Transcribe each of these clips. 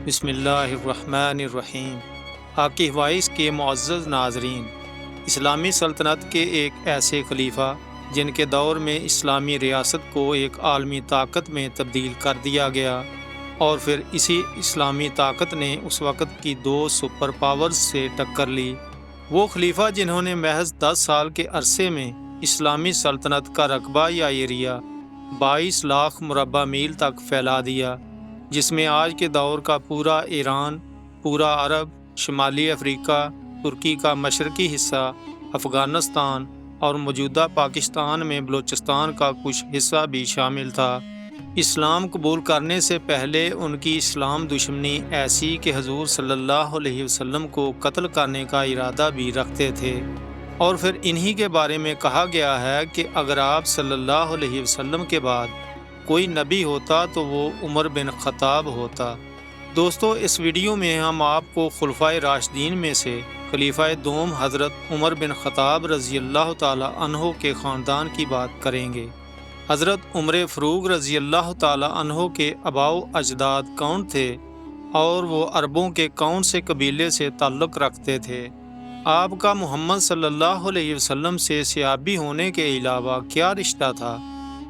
بسم اللہ الرحمن الرحیم۔ حاکی وائس کے معزز ناظرین، اسلامی سلطنت کے ایک ایسے خلیفہ جن کے دور میں اسلامی ریاست کو ایک عالمی طاقت میں تبدیل کر دیا گیا اور پھر اسی اسلامی طاقت نے اس وقت کی دو سپر پاورز سے ٹکر لی، وہ خلیفہ جنہوں نے محض 10 سال کے عرصے میں اسلامی سلطنت کا رقبہ یا ایریا 22 لاکھ مربع میل تک پھیلا دیا، جس میں آج کے دور کا پورا ایران، پورا عرب، شمالی افریقہ، ترکی کا مشرقی حصہ، افغانستان اور موجودہ پاکستان میں بلوچستان کا کچھ حصہ بھی شامل تھا۔ اسلام قبول کرنے سے پہلے ان کی اسلام دشمنی ایسی کہ حضور صلی اللہ علیہ وسلم کو قتل کرنے کا ارادہ بھی رکھتے تھے، اور پھر انہی کے بارے میں کہا گیا ہے کہ اگر آپ صلی اللہ علیہ وسلم کے بعد کوئی نبی ہوتا تو وہ عمر بن خطاب ہوتا۔ دوستو، اس ویڈیو میں ہم آپ کو خلفائے راشدین میں سے خلیفہ دوم حضرت عمر بن خطاب رضی اللہ تعالی عنہ کے خاندان کی بات کریں گے۔ حضرت عمر فاروق رضی اللہ تعالی عنہ کے آباء و اجداد کون تھے اور وہ عربوں کے کون سے قبیلے سے تعلق رکھتے تھے؟ آپ کا محمد صلی اللہ علیہ وسلم سے صحابی ہونے کے علاوہ کیا رشتہ تھا،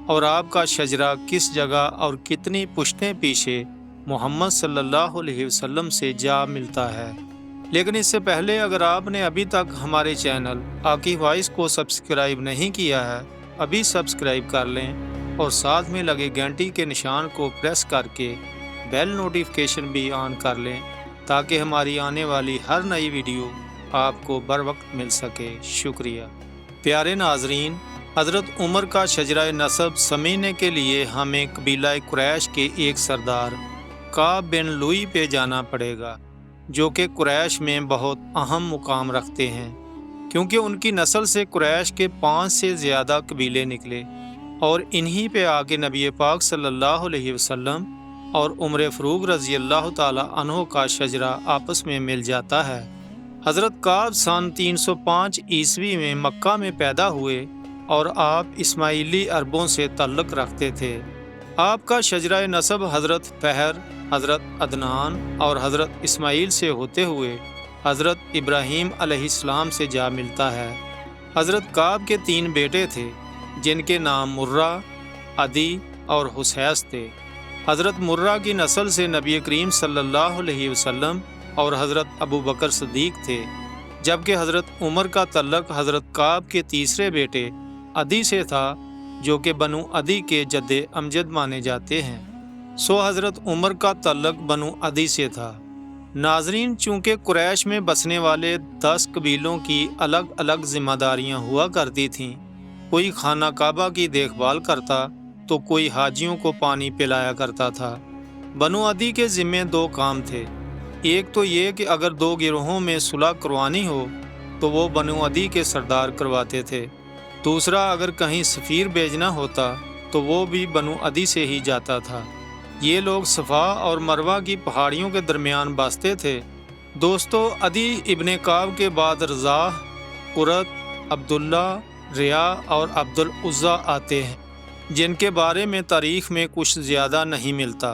اور آپ کا شجرہ کس جگہ اور کتنی پشتیں پیچھے محمد صلی اللہ علیہ وسلم سے جا ملتا ہے؟ لیکن اس سے پہلے اگر آپ نے ابھی تک ہمارے چینل حاکی وائس کو سبسکرائب نہیں کیا ہے، ابھی سبسکرائب کر لیں اور ساتھ میں لگے گھنٹی کے نشان کو پریس کر کے بیل نوٹیفیکیشن بھی آن کر لیں تاکہ ہماری آنے والی ہر نئی ویڈیو آپ کو بر وقت مل سکے۔ شکریہ۔ پیارے ناظرین، حضرت عمر کا شجرہ نسب سمجھنے کے لیے ہمیں قبیلہ قریش کے ایک سردار کعب بن لوئی پہ جانا پڑے گا، جو کہ قریش میں بہت اہم مقام رکھتے ہیں، کیونکہ ان کی نسل سے قریش کے 5 سے زیادہ قبیلے نکلے، اور انہی پہ آگے نبی پاک صلی اللہ علیہ وسلم اور عمر فاروق رضی اللہ تعالی عنہ کا شجرہ آپس میں مل جاتا ہے۔ حضرت کعب سن 305 عیسوی میں مکہ میں پیدا ہوئے اور آپ اسماعیلی عربوں سے تعلق رکھتے تھے۔ آپ کا شجرہ نسب حضرت فہر، حضرت عدنان اور حضرت اسماعیل سے ہوتے ہوئے حضرت ابراہیم علیہ السلام سے جا ملتا ہے۔ حضرت کعب کے 3 بیٹے تھے جن کے نام مرہ، عدی اور حسیس تھے۔ حضرت مرہ کی نسل سے نبی کریم صلی اللہ علیہ وسلم اور حضرت ابو بکر صدیق تھے، جبکہ حضرت عمر کا تعلق حضرت کعب کے تیسرے بیٹے عدی سے تھا، جو کہ بنو عدی کے جد امجد مانے جاتے ہیں، سو حضرت عمر کا تعلق بنو عدی سے تھا۔ ناظرین، چونکہ قریش میں بسنے والے 10 قبیلوں کی الگ الگ ذمہ داریاں ہوا کرتی تھیں، کوئی خانہ کعبہ کی دیکھ بھال کرتا تو کوئی حاجیوں کو پانی پلایا کرتا تھا۔ بنو عدی کے ذمے 2 کام تھے، ایک تو یہ کہ اگر 2 گروہوں میں صلح کروانی ہو تو وہ بنو عدی کے سردار کرواتے تھے، دوسرا اگر کہیں سفیر بھیجنا ہوتا تو وہ بھی بنو عدی سے ہی جاتا تھا۔ یہ لوگ صفا اور مروہ کی پہاڑیوں کے درمیان بستے تھے۔ دوستو، عدی ابن کعب کے بعد رضاح، قرت، عبداللہ، ریا اور عبد العزیٰ آتے ہیں، جن کے بارے میں تاریخ میں کچھ زیادہ نہیں ملتا،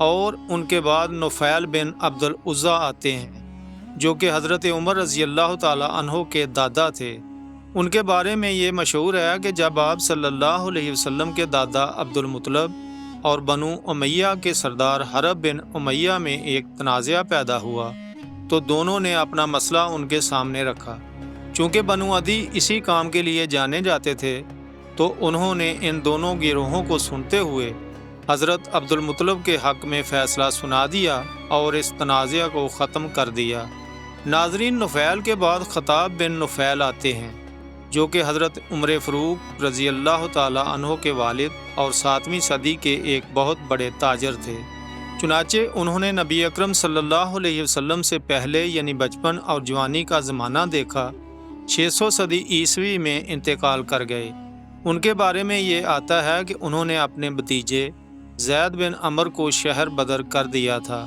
اور ان کے بعد نفیل بن عبد العزیٰ آتے ہیں، جو کہ حضرت عمر رضی اللہ تعالی عنہ کے دادا تھے۔ ان کے بارے میں یہ مشہور ہے کہ جب آپ صلی اللہ علیہ وسلم کے دادا عبد المطلب اور بنو امیہ کے سردار حرب بن امیہ میں ایک تنازعہ پیدا ہوا تو دونوں نے اپنا مسئلہ ان کے سامنے رکھا۔ چونکہ بنو عدی اسی کام کے لیے جانے جاتے تھے تو انہوں نے ان دونوں گروہوں کو سنتے ہوئے حضرت عبد المطلب کے حق میں فیصلہ سنا دیا اور اس تنازعہ کو ختم کر دیا۔ ناظرین، نفیل کے بعد خطاب بن نفیل آتے ہیں، جو کہ حضرت عمر فاروق رضی اللہ تعالی عنہ کے والد اور 7ویں صدی کے ایک بہت بڑے تاجر تھے۔ چنانچہ انہوں نے نبی اکرم صلی اللہ علیہ وسلم سے پہلے یعنی بچپن اور جوانی کا زمانہ دیکھا، 600 صدی عیسوی میں انتقال کر گئے۔ ان کے بارے میں یہ آتا ہے کہ انہوں نے اپنے بھتیجے زید بن عمر کو شہر بدر کر دیا تھا۔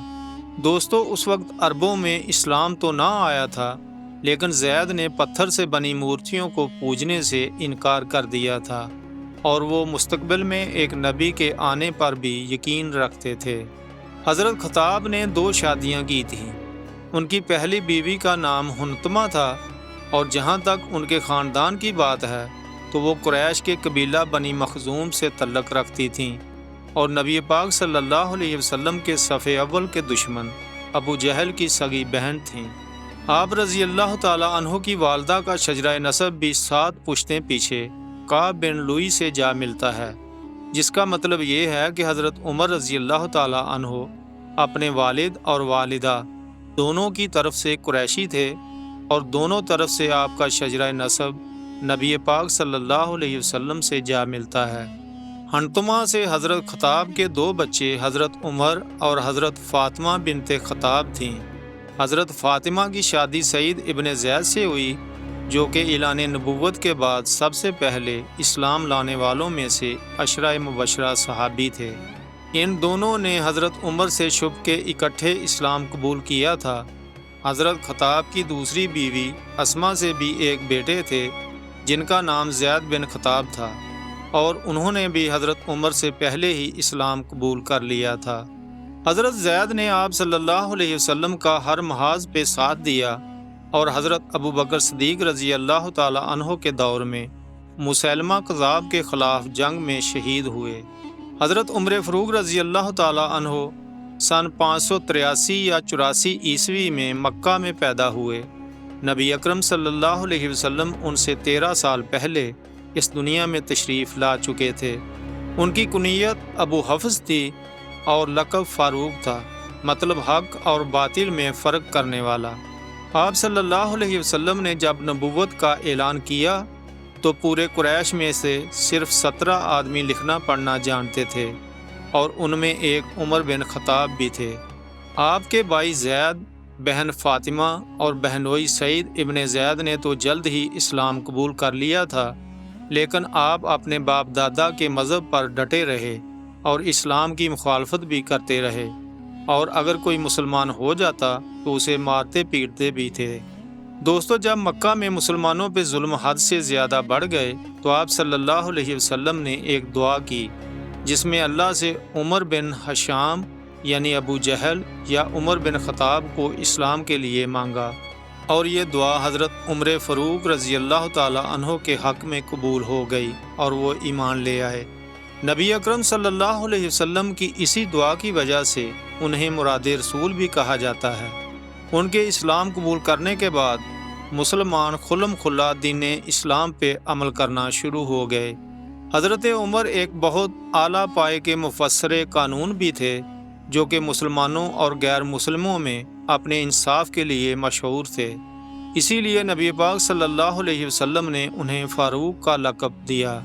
دوستو، اس وقت عربوں میں اسلام تو نہ آیا تھا، لیکن زید نے پتھر سے بنی مورتیوں کو پوجنے سے انکار کر دیا تھا، اور وہ مستقبل میں ایک نبی کے آنے پر بھی یقین رکھتے تھے۔ حضرت خطاب نے 2 شادیاں کی تھیں۔ ان کی پہلی بیوی کا نام ہنتمہ تھا، اور جہاں تک ان کے خاندان کی بات ہے تو وہ قریش کے قبیلہ بنی مخزوم سے تعلق رکھتی تھیں اور نبی پاک صلی اللہ علیہ وسلم کے صف اول کے دشمن ابو جہل کی سگی بہن تھیں۔ آپ رضی اللہ تعالی عنہ کی والدہ کا شجرہ نسب بھی 7 پشتیں پیچھے کعب بن لوئی سے جا ملتا ہے، جس کا مطلب یہ ہے کہ حضرت عمر رضی اللہ تعالی عنہ اپنے والد اور والدہ دونوں کی طرف سے قریشی تھے، اور دونوں طرف سے آپ کا شجرہ نسب نبی پاک صلی اللہ علیہ وسلم سے جا ملتا ہے۔ ہنتمہ سے حضرت خطاب کے 2 بچے حضرت عمر اور حضرت فاطمہ بنت خطاب تھیں۔ حضرت فاطمہ کی شادی سعید ابن زید سے ہوئی، جو کہ اعلان نبوت کے بعد سب سے پہلے اسلام لانے والوں میں سے 10 مبشرہ صحابی تھے۔ ان دونوں نے حضرت عمر سے چھپ کے اکٹھے اسلام قبول کیا تھا۔ حضرت خطاب کی دوسری بیوی اسما سے بھی ایک بیٹے تھے جن کا نام زید بن خطاب تھا، اور انہوں نے بھی حضرت عمر سے پہلے ہی اسلام قبول کر لیا تھا۔ حضرت زید نے آپ صلی اللہ علیہ وسلم کا ہر محاذ پہ ساتھ دیا، اور حضرت ابو بکر صدیق رضی اللہ تعالی عنہ کے دور میں مسیلمہ کذاب کے خلاف جنگ میں شہید ہوئے۔ حضرت عمر فاروق رضی اللہ تعالی عنہ سن 583 یا 84 عیسوی میں مکہ میں پیدا ہوئے۔ نبی اکرم صلی اللہ علیہ وسلم ان سے 13 سال پہلے اس دنیا میں تشریف لا چکے تھے۔ ان کی کنیت ابو حفص تھی اور لقب فاروق تھا، مطلب حق اور باطل میں فرق کرنے والا۔ آپ صلی اللہ علیہ وسلم نے جب نبوت کا اعلان کیا تو پورے قریش میں سے صرف 17 آدمی لکھنا پڑھنا جانتے تھے، اور ان میں ایک عمر بن خطاب بھی تھے۔ آپ کے بھائی زید، بہن فاطمہ اور بہنوئی سعید ابن زید نے تو جلد ہی اسلام قبول کر لیا تھا، لیکن آپ اپنے باپ دادا کے مذہب پر ڈٹے رہے اور اسلام کی مخالفت بھی کرتے رہے، اور اگر کوئی مسلمان ہو جاتا تو اسے مارتے پیٹتے بھی تھے۔ دوستو، جب مکہ میں مسلمانوں پہ ظلم حد سے زیادہ بڑھ گئے تو آپ صلی اللہ علیہ وسلم نے ایک دعا کی جس میں اللہ سے عمر بن ہشام یعنی ابو جہل یا عمر بن خطاب کو اسلام کے لیے مانگا، اور یہ دعا حضرت عمر فاروق رضی اللہ تعالی عنہ کے حق میں قبول ہو گئی اور وہ ایمان لے آئے۔ نبی اکرم صلی اللہ علیہ وسلم کی اسی دعا کی وجہ سے انہیں مراد رسول بھی کہا جاتا ہے۔ ان کے اسلام قبول کرنے کے بعد مسلمان خلم خلا دین اسلام پہ عمل کرنا شروع ہو گئے۔ حضرت عمر ایک بہت اعلیٰ پائے کے مفسر قانون بھی تھے، جو کہ مسلمانوں اور غیر مسلموں میں اپنے انصاف کے لیے مشہور تھے۔ اسی لیے نبی پاک صلی اللہ علیہ وسلم نے انہیں فاروق کا لقب دیا۔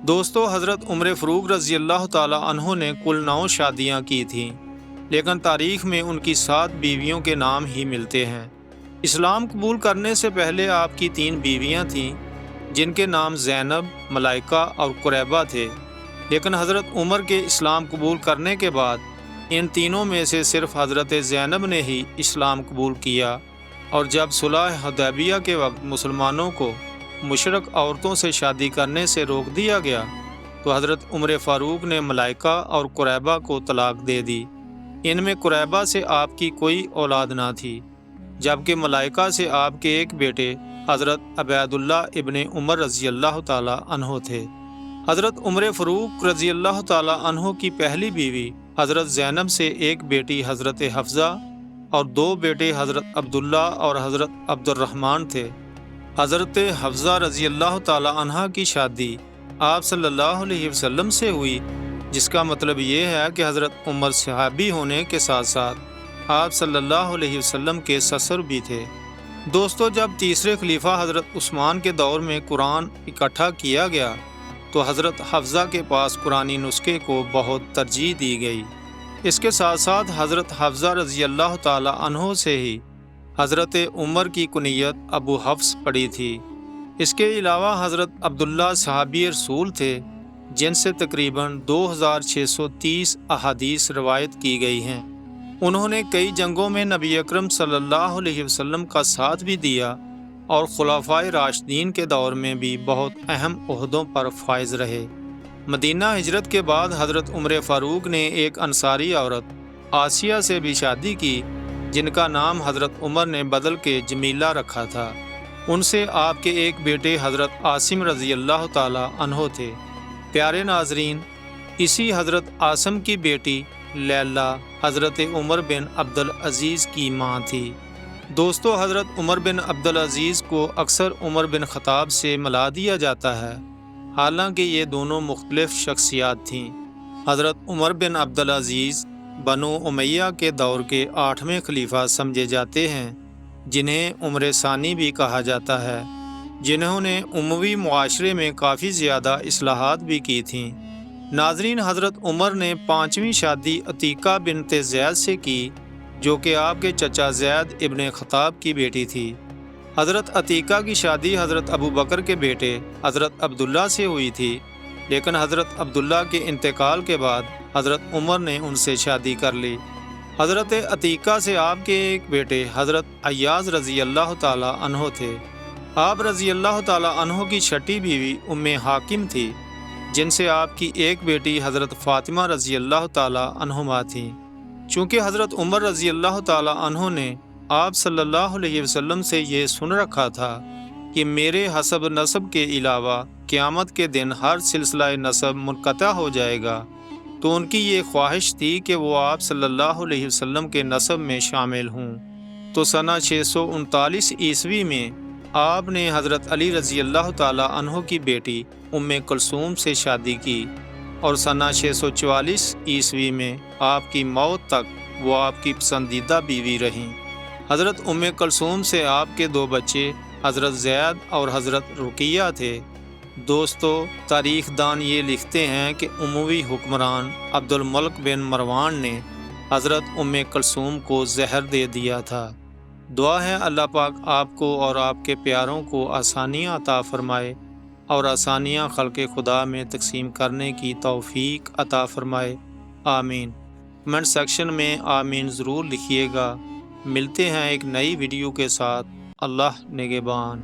دوستو، حضرت عمر فاروق رضی اللہ تعالی عنہ نے کل 9 شادیاں کی تھیں، لیکن تاریخ میں ان کی 7 بیویوں کے نام ہی ملتے ہیں۔ اسلام قبول کرنے سے پہلے آپ کی 3 بیویاں تھیں جن کے نام زینب، ملائکہ اور قریبہ تھے، لیکن حضرت عمر کے اسلام قبول کرنے کے بعد ان تینوں میں سے صرف حضرت زینب نے ہی اسلام قبول کیا، اور جب صلح حدیبیہ کے وقت مسلمانوں کو مشرک عورتوں سے شادی کرنے سے روک دیا گیا تو حضرت عمر فاروق نے ملائکہ اور قریبہ کو طلاق دے دی۔ ان میں قریبہ سے آپ کی کوئی اولاد نہ تھی، جبکہ ملائکہ سے آپ کے ایک بیٹے حضرت عبید اللہ ابن عمر رضی اللہ تعالی عنہ تھے۔ حضرت عمر فاروق رضی اللہ تعالی عنہ کی پہلی بیوی حضرت زینب سے ایک بیٹی حضرت حفصہ اور 2 بیٹے حضرت عبداللہ اور حضرت عبد الرحمن تھے۔ حضرت حفصہ رضی اللہ تعالی عنہ کی شادی آپ صلی اللہ علیہ وسلم سے ہوئی، جس کا مطلب یہ ہے کہ حضرت عمر صحابی ہونے کے ساتھ ساتھ آپ صلی اللہ علیہ وسلم کے سسر بھی تھے۔ دوستو، جب تیسرے خلیفہ حضرت عثمان کے دور میں قرآن اکٹھا کیا گیا تو حضرت حفصہ کے پاس قرآنی نسخے کو بہت ترجیح دی گئی۔ اس کے ساتھ ساتھ حضرت حفصہ رضی اللہ تعالی عنہ سے ہی حضرت عمر کی کنیت ابو حفص پڑی تھی۔ اس کے علاوہ حضرت عبداللہ صحابی رسول تھے جن سے تقریباً 2630 احادیث روایت کی گئی ہیں۔ انہوں نے کئی جنگوں میں نبی اکرم صلی اللہ علیہ وسلم کا ساتھ بھی دیا اور خلفائے راشدین کے دور میں بھی بہت اہم عہدوں پر فائز رہے۔ مدینہ ہجرت کے بعد حضرت عمر فاروق نے ایک انصاری عورت آسیہ سے بھی شادی کی، جن کا نام حضرت عمر نے بدل کے جمیلہ رکھا تھا۔ ان سے آپ کے ایک بیٹے حضرت عاصم رضی اللہ تعالی عنہ تھے۔ پیارے ناظرین، اسی حضرت عاصم کی بیٹی لیلہ حضرت عمر بن عبدالعزیز کی ماں تھی۔ دوستو، حضرت عمر بن عبدالعزیز کو اکثر عمر بن خطاب سے ملا دیا جاتا ہے، حالانکہ یہ دونوں مختلف شخصیات تھیں۔ حضرت عمر بن عبدالعزیز بنو امیہ کے دور کے 8ویں خلیفہ سمجھے جاتے ہیں، جنہیں عمر ثانی بھی کہا جاتا ہے، جنہوں نے اموی معاشرے میں کافی زیادہ اصلاحات بھی کی تھیں۔ ناظرین، حضرت عمر نے 5ویں شادی عتیقہ بنت زید سے کی، جو کہ آپ کے چچا زید ابن خطاب کی بیٹی تھی۔ حضرت عتیقہ کی شادی حضرت ابو بکر کے بیٹے حضرت عبداللہ سے ہوئی تھی، لیکن حضرت عبداللہ کے انتقال کے بعد حضرت عمر نے ان سے شادی کر لی۔ حضرت عتیقہ سے آپ کے ایک بیٹے حضرت ایاز رضی اللہ تعالی عنہ تھے۔ آپ رضی اللہ تعالی عنہ کی چھٹی بیوی ام حاکم تھی، جن سے آپ کی ایک بیٹی حضرت فاطمہ رضی اللہ تعالی عنہما تھیں۔ چونکہ حضرت عمر رضی اللہ تعالی عنہ نے آپ صلی اللہ علیہ وسلم سے یہ سن رکھا تھا کہ میرے حسب نسب کے علاوہ قیامت کے دن ہر سلسلہ نسب منقطع ہو جائے گا، تو ان کی یہ خواہش تھی کہ وہ آپ صلی اللہ علیہ وسلم کے نسب میں شامل ہوں۔ تو سنہ 639 عیسوی میں آپ نے حضرت علی رضی اللہ تعالی عنہ کی بیٹی ام کلثوم سے شادی کی، اور سنہ 644 عیسوی میں آپ کی موت تک وہ آپ کی پسندیدہ بیوی رہیں۔ حضرت ام کلثوم سے آپ کے 2 بچے حضرت زید اور حضرت رقیہ تھے۔ دوستو، تاریخ دان یہ لکھتے ہیں کہ اموی حکمران عبد الملک بن مروان نے حضرت ام کلثوم کو زہر دے دیا تھا۔ دعا ہے اللہ پاک آپ کو اور آپ کے پیاروں کو آسانیاں عطا فرمائے، اور آسانیاں خلق خدا میں تقسیم کرنے کی توفیق عطا فرمائے، آمین۔ کمنٹ سیکشن میں آمین ضرور لکھیے گا۔ ملتے ہیں ایک نئی ویڈیو کے ساتھ۔ اللہ نگہبان۔